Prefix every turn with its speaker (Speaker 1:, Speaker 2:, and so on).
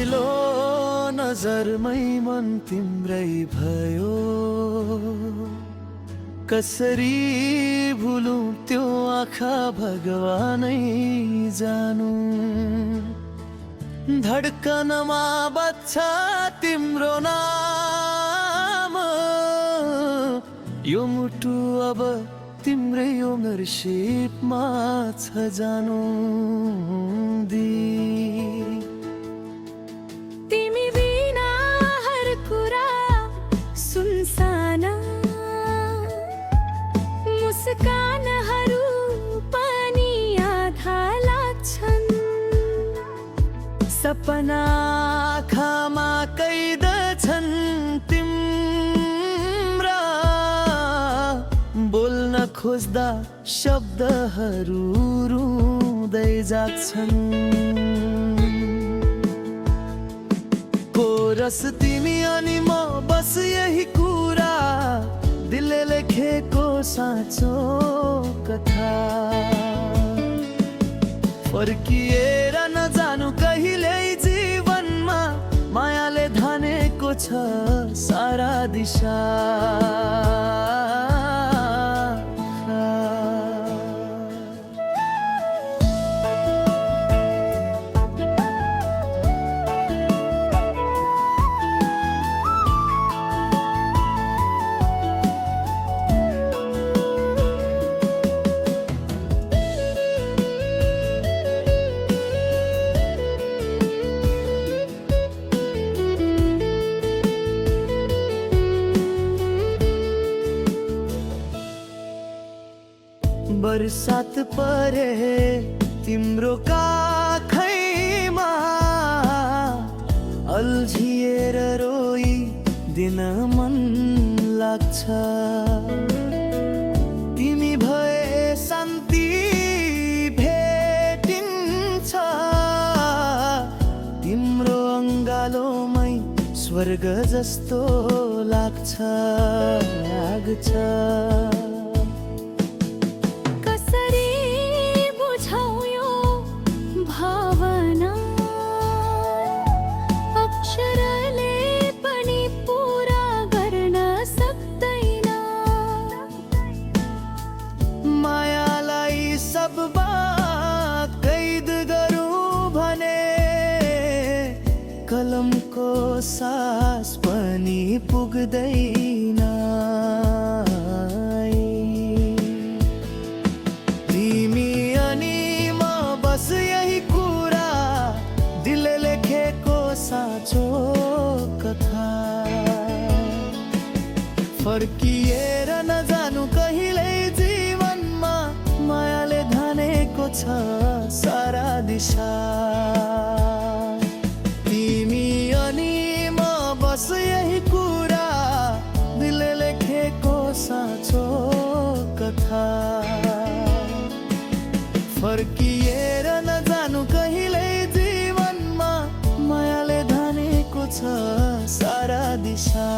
Speaker 1: पहिलो नजरमै मन तिम्रै भयो। कसरी भुलूं त्यो आँखा भगवानै जानु। धड्कनमा बज्छ तिम्रो नाम, यो मुटु अब तिम्रै ओनरशिपमा छ जानु दी।
Speaker 2: तिमी बिना हर कुरा सुनसान, मुस्कानहरू पनि आधा लाग्छन्।
Speaker 1: सपना आँखामा कैद छन् तिम्रा, बोल्न खोज्दा शब्दहरू रुँदै जाग्छन्। कोरस तिमी अनि म बस यही कुरा, दिलले लेखेको साँचो कथा। फर्किएर नजानु कहिल्यै जीवनमा, मायाले धानेको छ सारा दिशा। बरसात परे तिम्रो काखैमा, अल्झिएर रोई दिन मन लाग्छ। तिमी भए शान्ति भेटिन्छ, तिम्रो अङ्गालोमै स्वर्ग जस्तो लाग्छ। कैद गरौँ भने कलमको सास पनि पुग्दैन। तिमी अनि म बस यही कुरा, दिलले लेखेको साँचो कथा। फर्किएर नजानु कहिल्यै जीवनमा, मायाले धानेको छ सारा दिशा। तिमी अनि म बस यही कुरा, दिलले लेखेको साँचो कथा। फर्किएर नजानु कहिल्यै जीवनमा, मायाले धानेको छ सारा दिशा।